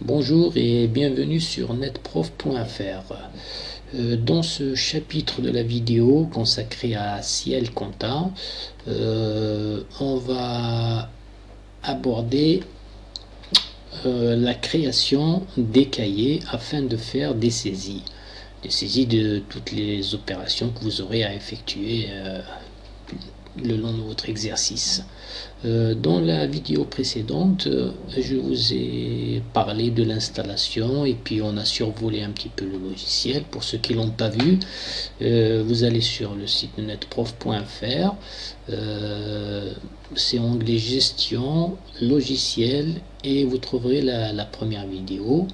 Bonjour et bienvenue sur netprof.fr. Dans ce chapitre de la vidéo consacré à Ciel Compta, on va aborder la création des cahiers afin de faire des saisies de toutes les opérations que vous aurez à effectuer le long de votre exercice. Dans la vidéo précédente, je vous ai parlé de l'installation et puis on a survolé un petit peu le logiciel. Pour ceux qui ne l'ont pas vu, vous allez sur le site netprof.fr, c'est onglet gestion, logiciel et vous trouverez la première vidéo.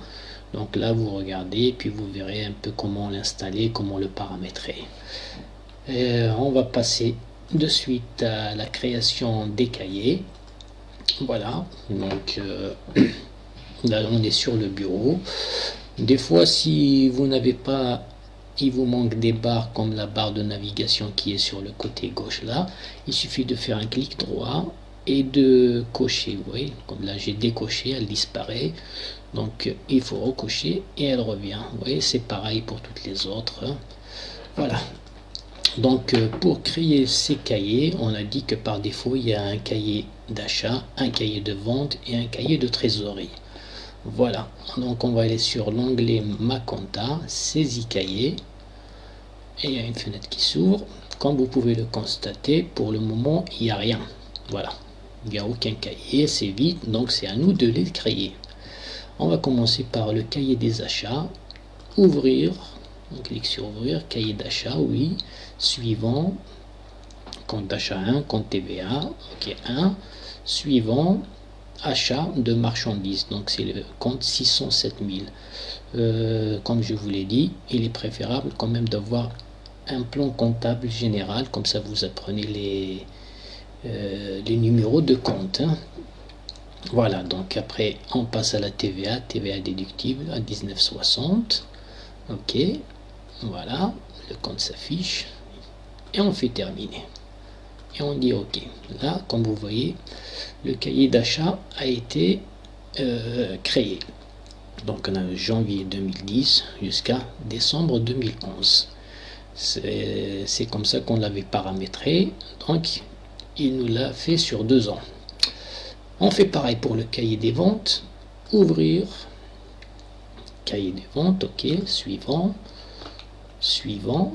Donc là vous regardez et puis vous verrez un peu comment l'installer, comment le paramétrer. On va passer de suite à la création des cahiers. Voilà, donc là on est sur le bureau. Des fois, si vous n'avez pas, il vous manque des barres comme la barre de navigation qui est sur le côté gauche là, il suffit de faire un clic droit et de cocher. Vous voyez, comme là j'ai décoché, elle disparaît, donc il faut recocher et elle revient. Vous voyez, c'est pareil pour toutes les autres. Voilà. Donc pour créer ces cahiers, on a dit que par défaut il y a un cahier d'achat, un cahier de vente et un cahier de trésorerie. Voilà, donc on va aller sur l'onglet Ma Compta, saisie cahier, et il y a une fenêtre qui s'ouvre. Comme vous pouvez le constater, pour le moment il n'y a rien. Voilà, il n'y a aucun cahier, c'est vide, donc c'est à nous de les créer. On va commencer par le cahier des achats, ouvrir. On clique sur ouvrir, cahier d'achat, oui, suivant, compte d'achat 1, compte TVA, ok 1, suivant, achat de marchandises, donc c'est le compte 607 000. Comme je vous l'ai dit, il est préférable quand même d'avoir un plan comptable général, comme ça vous apprenez les numéros de compte. Voilà, donc après on passe à la TVA, TVA déductible à 19,60, ok. Voilà, le compte s'affiche et on fait terminer. Et on dit OK. Là, comme vous voyez, le cahier d'achat a été créé. Donc on a janvier 2010 jusqu'à décembre 2011. C'est comme ça qu'on l'avait paramétré. Donc il nous l'a fait sur 2 ans. On fait pareil pour le cahier des ventes. Ouvrir. Cahier des ventes, OK. Suivant,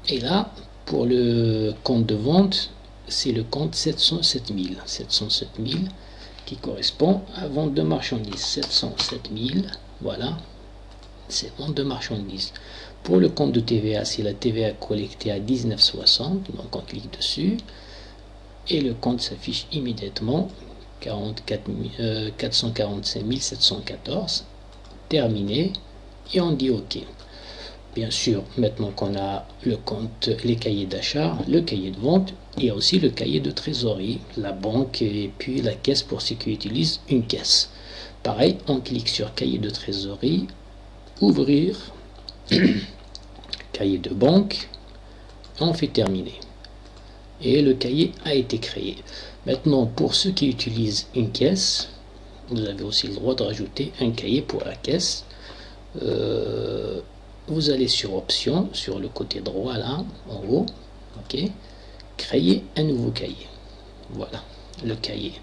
et là pour le compte de vente c'est le compte 707 000 qui correspond à vente de marchandises. 707 000, voilà, c'est vente de marchandises. Pour le compte de TVA, c'est la TVA collectée à 19,60, donc on clique dessus et le compte s'affiche immédiatement. 445 714, terminé, et on dit OK. Bien sûr, maintenant qu'on a le compte, les cahiers d'achat, le cahier de vente et aussi le cahier de trésorerie, la banque et puis la caisse pour ceux qui utilisent une caisse. Pareil, on clique sur cahier de trésorerie, ouvrir, cahier de banque, on fait terminer. Et le cahier a été créé. Maintenant, pour ceux qui utilisent une caisse, vous avez aussi le droit de rajouter un cahier pour la caisse. Vous allez sur option, sur le côté droit là, en haut, ok, créer un nouveau cahier. Voilà, le cahier.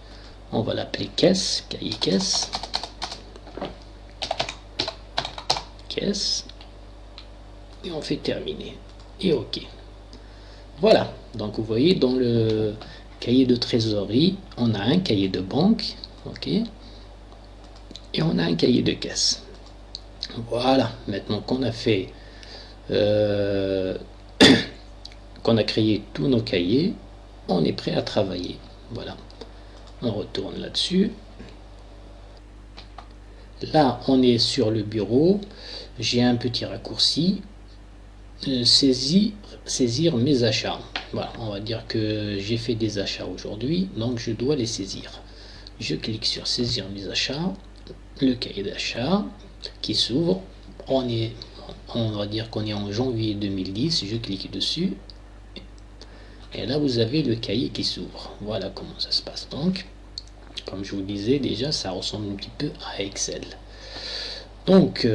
On va l'appeler caisse, cahier caisse, caisse, et on fait terminer. Et ok. Voilà, donc vous voyez, dans le cahier de trésorerie, on a un cahier de banque, ok, et on a un cahier de caisse. Voilà, maintenant qu'on a fait qu'on a créé tous nos cahiers, on est prêt à travailler. Voilà, on retourne là-dessus. Là, on est sur le bureau. J'ai un petit raccourci, saisir mes achats. Voilà, on va dire que j'ai fait des achats aujourd'hui, donc je dois les saisir. Je clique sur saisir mes achats, le cahier d'achat qui s'ouvre. On va dire qu'on est en janvier 2010, je clique dessus et là vous avez le cahier qui s'ouvre. Voilà comment ça se passe. Donc Comme je vous disais déjà, ça ressemble un petit peu à Excel. Donc,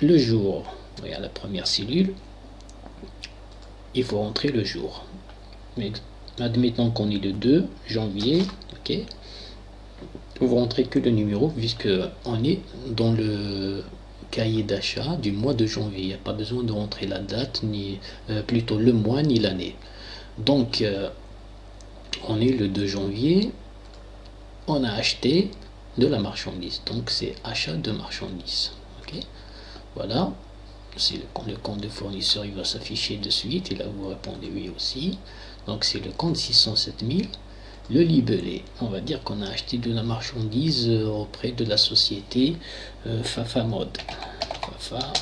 le jour, regarde la première cellule, il faut rentrer le jour. Mais admettons qu'on est le 2 janvier, ok, vous rentrez que le numéro, puisque on est dans le cahier d'achat du mois de janvier. Il n'y a pas besoin de rentrer la date, ni plutôt le mois, ni l'année. Donc, on est le 2 janvier, on a acheté de la marchandise. Donc, c'est achat de marchandise. Ok, voilà. C'est le compte de fournisseur, il va s'afficher de suite. Et là, vous répondez oui aussi. Donc, c'est le compte 607 000. Le libellé, on va dire qu'on a acheté de la marchandise auprès de la société Fafa Mode. Fafa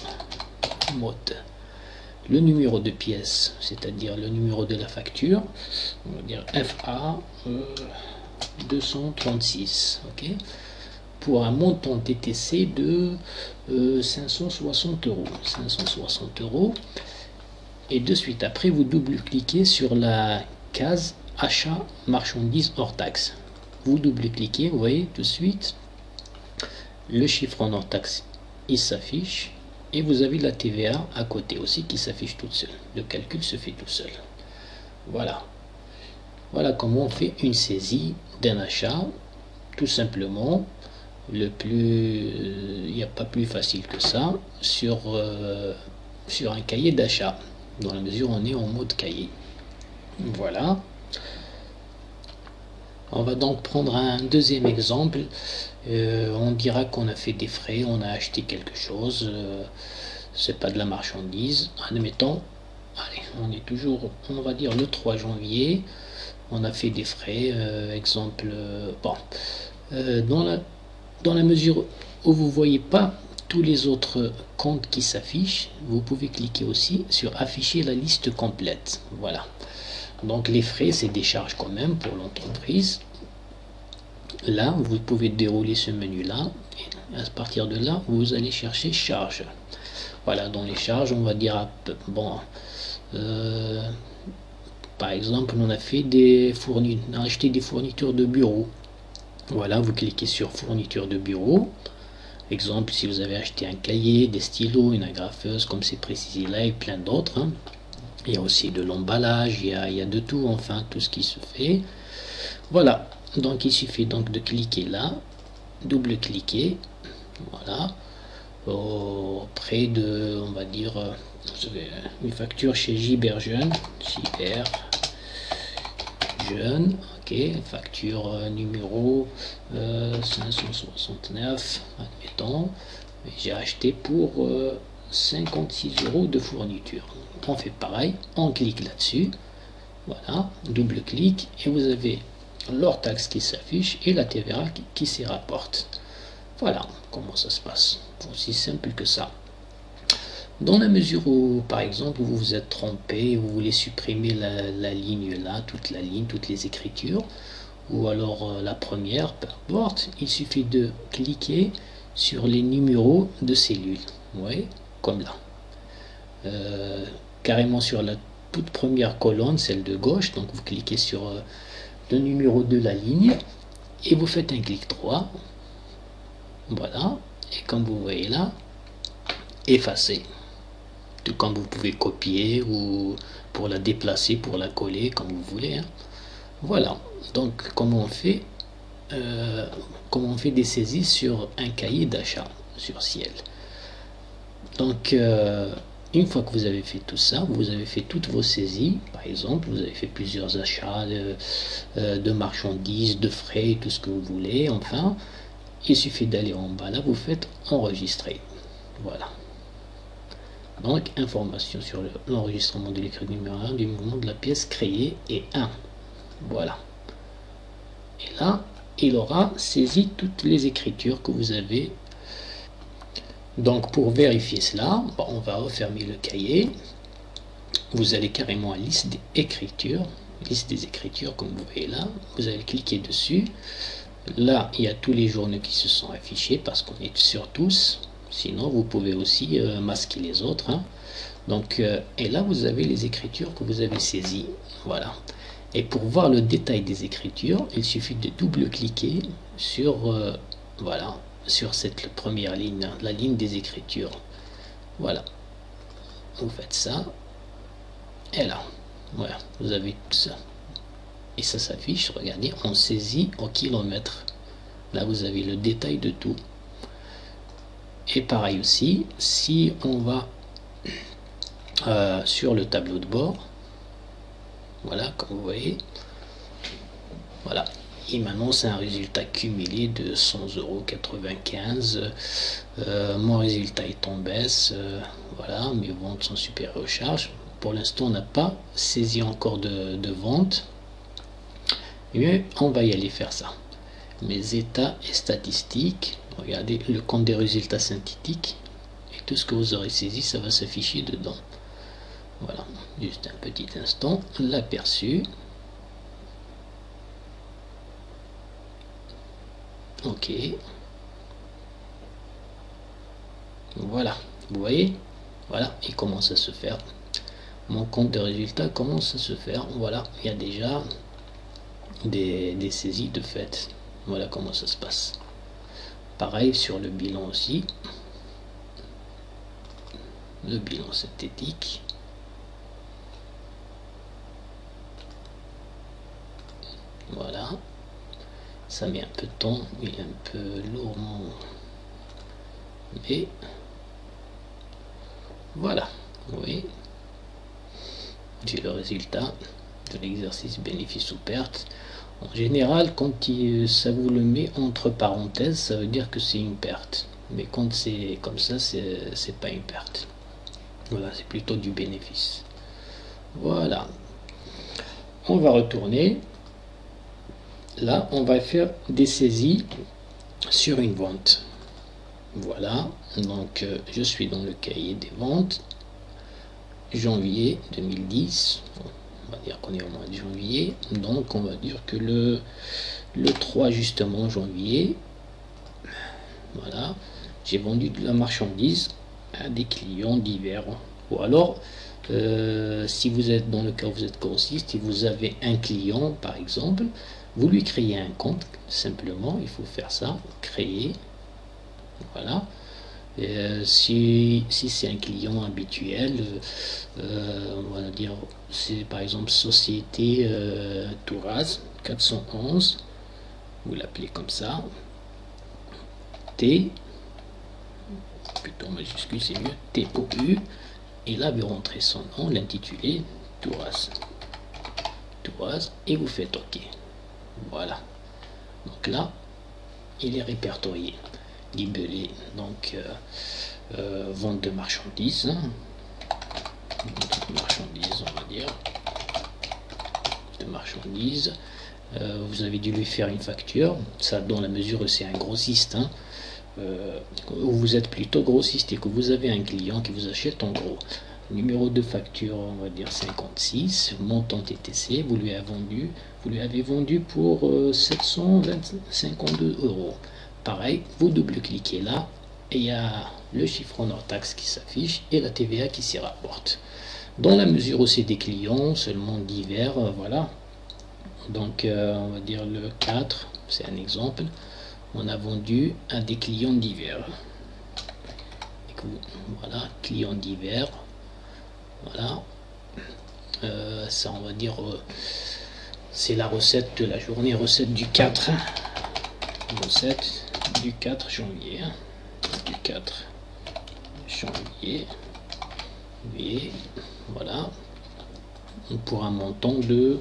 Mode. Le numéro de pièce, c'est-à-dire le numéro de la facture, on va dire FA 236, ok, pour un montant TTC de 560 euros. 560 euros. Et de suite après, vous double-cliquez sur la case achat marchandises hors taxe. Vous double-cliquez, vous voyez tout de suite le chiffre en hors taxe, il s'affiche, et vous avez la TVA à côté aussi qui s'affiche toute seule. Le calcul se fait tout seul. Voilà. Voilà comment on fait une saisie d'un achat, tout simplement. Il n'y a pas plus facile que ça sur un cahier d'achat, dans la mesure où on est en mode cahier. Voilà. On va donc prendre un deuxième exemple. On dira qu'on a fait des frais, on a acheté quelque chose, c'est pas de la marchandise. Admettons, allez, on est toujours, on va dire le 3 janvier, on a fait des frais, exemple, bon, dans la mesure où vous voyez pas tous les autres comptes qui s'affichent, vous pouvez cliquer aussi sur afficher la liste complète. Voilà. Donc les frais, c'est des charges quand même pour l'entreprise. Là, vous pouvez dérouler ce menu-là. Et à partir de là, vous allez chercher charges. Voilà, dans les charges, on va dire, bon, par exemple, on a fait on a acheté des fournitures de bureau. Voilà, vous cliquez sur fourniture de bureau. Exemple, si vous avez acheté un cahier, des stylos, une agrafeuse, comme c'est précisé là, et plein d'autres. Hein. Il y a aussi de l'emballage, il y a de tout, enfin, tout ce qui se fait. Voilà, donc il suffit donc de cliquer là, double-cliquer, voilà, auprès de, on va dire, une facture chez Giberjeune, Giberjeune, ok, facture numéro 569, admettons, j'ai acheté pour 56 euros de fourniture. On fait pareil, on clique là-dessus, voilà, double-clic, et vous avez l'hors taxe qui s'affiche et la TVA qui s'y rapporte. Voilà comment ça se passe, aussi simple que ça. Dans la mesure où, par exemple, vous vous êtes trompé, vous voulez supprimer la ligne là, toute la ligne, toutes les écritures, ou alors la première, peu importe, il suffit de cliquer sur les numéros de cellules, vous voyez, comme là. Carrément sur la toute première colonne, celle de gauche, donc vous cliquez sur le numéro de la ligne, et vous faites un clic droit, voilà, et comme vous voyez là, effacer. Tout comme vous pouvez copier ou pour la déplacer, pour la coller, comme vous voulez. Hein. Voilà. Donc comment on fait des saisies sur un cahier d'achat sur Ciel. Donc une fois que vous avez fait tout ça, vous avez fait toutes vos saisies. Par exemple, vous avez fait plusieurs achats de marchandises, de frais, tout ce que vous voulez. Enfin, il suffit d'aller en bas là, vous faites enregistrer. Voilà. Donc, information sur l'enregistrement de l'écrit numéro 1 du mouvement de la pièce créée et 1. Voilà. Et là, il aura saisi toutes les écritures que vous avez. Donc, pour vérifier cela, on va refermer le cahier. Vous allez carrément à liste des écritures. Liste des écritures, comme vous voyez là. Vous allez cliquer dessus. Là, il y a tous les journaux qui se sont affichés parce qu'on est sur tous. Sinon, vous pouvez aussi masquer les autres. Hein. Donc, et là, vous avez les écritures que vous avez saisies. Voilà. Et pour voir le détail des écritures, il suffit de double-cliquer sur, voilà, sur cette première ligne, la ligne des écritures. Voilà, vous faites ça, et là, voilà, vous avez tout ça. Et ça s'affiche, regardez, on saisit au kilomètre. Là, vous avez le détail de tout. Et pareil aussi, si on va sur le tableau de bord, voilà, comme vous voyez, voilà, il m'annonce un résultat cumulé de 100,95 €. Mon résultat est en baisse, voilà, mes ventes sont supérieures aux charges. Pour l'instant, on n'a pas saisi encore de vente, mais on va y aller faire ça. Mes états et statistiques, regardez le compte des résultats synthétiques, et tout ce que vous aurez saisi, ça va s'afficher dedans. Voilà, juste un petit instant, l'aperçu. Ok. Voilà, vous voyez, voilà, il commence à se faire. Mon compte de résultats commence à se faire. Voilà, il y a déjà des saisies de fait. Voilà comment ça se passe. Pareil sur le bilan aussi. Le bilan synthétique. Voilà. Ça met un peu de temps, il est un peu lourd. Mais voilà, vous voyez. J'ai le résultat de l'exercice bénéfice ou perte. En général, quand ça vous le met entre parenthèses, ça veut dire que c'est une perte. Mais quand c'est comme ça, c'est pas une perte. Voilà, c'est plutôt du bénéfice. Voilà. On va retourner. Là, on va faire des saisies sur une vente. Voilà. Donc, je suis dans le cahier des ventes. Janvier 2010. On va dire qu'on est au mois de janvier. Donc, on va dire que le 3 justement janvier, voilà, j'ai vendu de la marchandise à des clients divers. Ou alors, si vous êtes dans le cas où vous êtes grossiste et vous avez un client par exemple, vous lui créez un compte simplement, il faut faire ça, créer, voilà. Si c'est un client habituel, on va dire c'est par exemple société Touraz 411, vous l'appelez comme ça, T, plutôt majuscule c'est mieux, TOU, et là vous rentrez son nom, l'intitulé Touraz, et vous faites OK. Voilà, donc là il est répertorié, libellé, donc vente de marchandises, on va dire, de marchandises. Vous avez dû lui faire une facture, ça dans la mesure où c'est un grossiste, où vous êtes plutôt grossiste et que vous avez un client qui vous achète en gros. Numéro de facture, on va dire 56, montant TTC, vous lui avez vendu pour 752 €. Pareil, vous double-cliquez là et il y a le chiffre hors taxe qui s'affiche et la TVA qui s'y rapporte. Dans la mesure où c'est des clients seulement divers, voilà. Donc on va dire le 4, c'est un exemple. On a vendu à des clients divers. Voilà, clients divers. Voilà. Ça, on va dire, c'est la recette de la journée, recette du 4. Recette du 4 janvier. Du 4 janvier. Et voilà. Pour un montant de,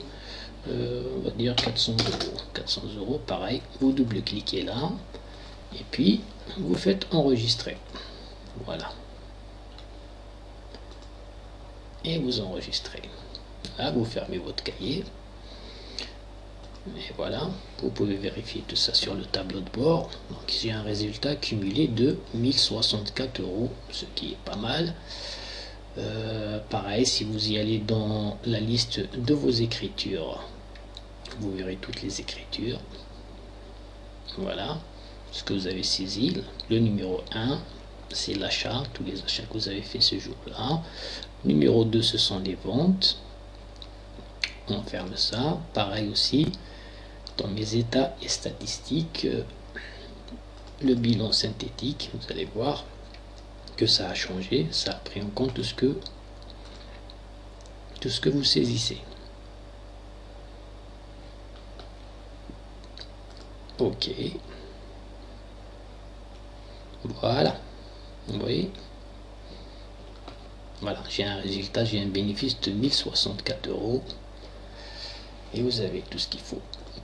on va dire 400 €. 400 €, pareil. Vous double-cliquez là. Et puis, vous faites enregistrer. Voilà. Et vous enregistrez. Là, vous fermez votre cahier. Et voilà, vous pouvez vérifier tout ça sur le tableau de bord. Donc j'ai un résultat cumulé de 1064 €, ce qui est pas mal. Pareil, si vous y allez dans la liste de vos écritures, vous verrez toutes les écritures. Voilà, ce que vous avez saisi. Le numéro 1, c'est l'achat, tous les achats que vous avez fait ce jour-là. Numéro 2, ce sont les ventes. On ferme ça. Pareil aussi, dans mes états et statistiques, le bilan synthétique, vous allez voir que ça a changé, ça a pris en compte tout ce que vous saisissez. Ok. Voilà. Vous voyez? Voilà, j'ai un résultat, j'ai un bénéfice de 1064 €. Et vous avez tout ce qu'il faut.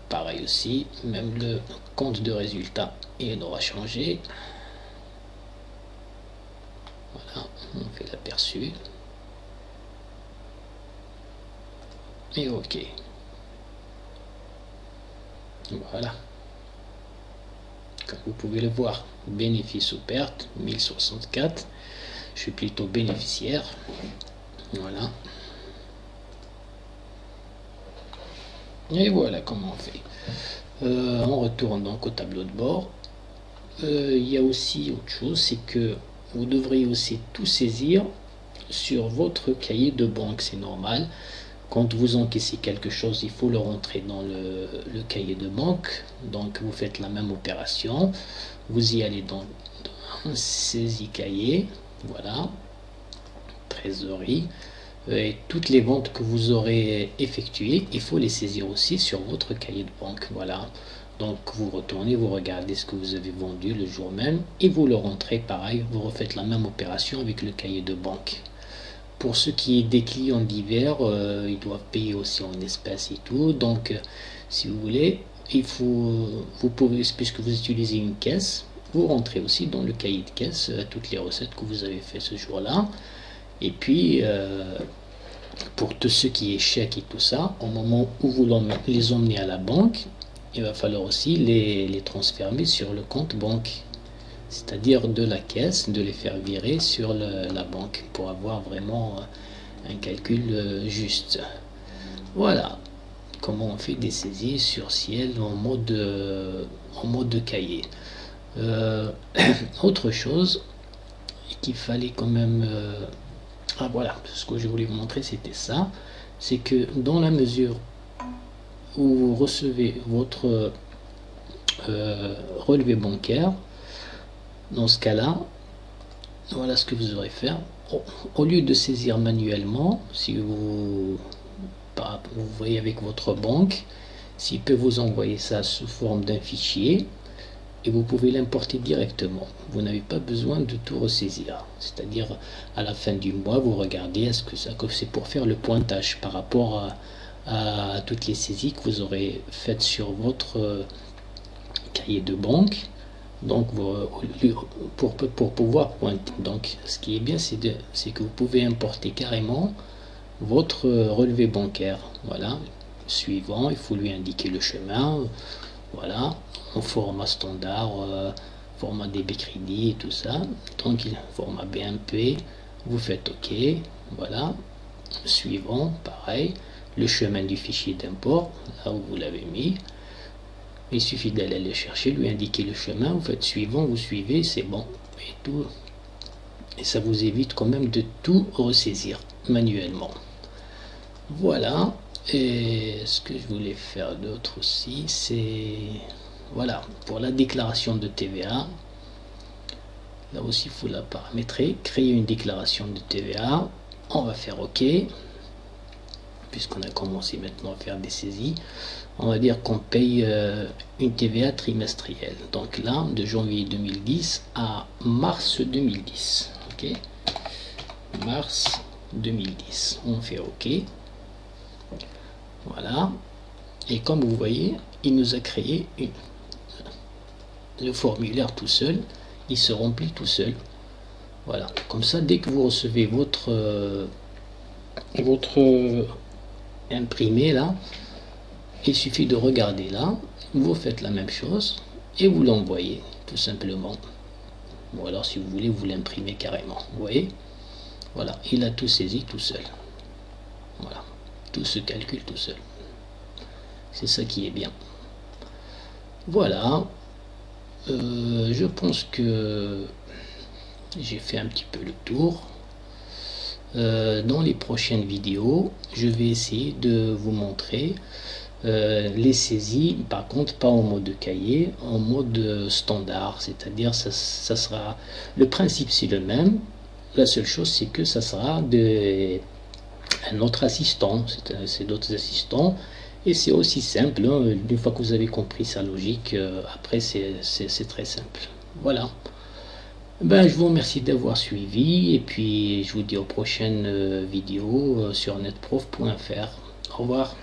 Pareil aussi, même le compte de résultat, il aura changé. Voilà, on fait l'aperçu. Et ok. Voilà. Comme vous pouvez le voir, bénéfice ou perte, 1064. Je suis plutôt bénéficiaire. Voilà. Et voilà comment on fait. On retourne donc au tableau de bord. Il y a aussi autre chose, c'est que vous devriez aussi tout saisir sur votre cahier de banque, c'est normal. Quand vous encaissez quelque chose, il faut le rentrer dans le cahier de banque. Donc vous faites la même opération. Vous y allez dans saisie cahier. Voilà. Trésorerie. Et toutes les ventes que vous aurez effectuées, il faut les saisir aussi sur votre cahier de banque. Voilà. Donc vous retournez, vous regardez ce que vous avez vendu le jour même et vous le rentrez pareil. Vous refaites la même opération avec le cahier de banque. Pour ce qui est des clients divers, ils doivent payer aussi en espèces et tout. Donc, si vous voulez, vous pouvez, puisque vous utilisez une caisse, vous rentrez aussi dans le cahier de caisse toutes les recettes que vous avez fait ce jour-là. Et puis, pour tout ce qui est chèque et tout ça, au moment où vous les emmenez à la banque, il va falloir aussi les transférer sur le compte banque. C'est-à-dire de la caisse, de les faire virer sur la banque pour avoir vraiment un calcul juste. Voilà comment on fait des saisies sur ciel en mode de cahier. Autre chose qu'il fallait quand même... ah voilà, ce que je voulais vous montrer c'était ça. C'est que dans la mesure où vous recevez votre relevé bancaire, dans ce cas-là, voilà ce que vous aurez faire. Au lieu de saisir manuellement, si vous voyez avec votre banque, s'il peut vous envoyer ça sous forme d'un fichier, et vous pouvez l'importer directement. Vous n'avez pas besoin de tout ressaisir. C'est-à-dire, à la fin du mois, vous regardez, est-ce que c'est pour faire le pointage par rapport à toutes les saisies que vous aurez faites sur votre cahier de banque. Donc pour pouvoir pointer, donc ce qui est bien c'est que vous pouvez importer carrément votre relevé bancaire. Voilà, suivant, il faut lui indiquer le chemin, voilà, en format standard, format débit crédit et tout ça. Donc format BNP, vous faites OK, voilà, suivant, pareil, le chemin du fichier d'import, là où vous l'avez mis. Il suffit d'aller le chercher, lui indiquer le chemin, vous faites suivant, vous suivez, c'est bon. Et tout. Et ça vous évite quand même de tout ressaisir manuellement. Voilà. Et ce que je voulais faire d'autre aussi, c'est... Voilà, pour la déclaration de TVA. Là aussi, il faut la paramétrer. Créer une déclaration de TVA. On va faire OK. Puisqu'on a commencé maintenant à faire des saisies. On va dire qu'on paye une TVA trimestrielle. Donc là, de janvier 2010 à mars 2010. Ok, mars 2010. On fait OK. Voilà. Et comme vous voyez, il nous a créé le formulaire tout seul. Il se remplit tout seul. Voilà. Comme ça, dès que vous recevez votre imprimé là, il suffit de regarder là, vous faites la même chose et vous l'envoyez tout simplement. Ou alors si vous voulez, vous l'imprimez carrément. Vous voyez, voilà, il a tout saisi tout seul. Voilà, tout se calcule tout seul. C'est ça qui est bien. Voilà, je pense que j'ai fait un petit peu le tour. Dans les prochaines vidéos, je vais essayer de vous montrer les saisies, par contre pas en mode cahier, en mode standard, c'est-à-dire ça sera, le principe c'est le même, la seule chose c'est que ça sera un autre assistant, c'est d'autres assistants, et c'est aussi simple, hein. Une fois que vous avez compris sa logique, après c'est très simple. Voilà. Ben, je vous remercie d'avoir suivi et puis je vous dis aux prochaines vidéos sur netprof.fr. Au revoir.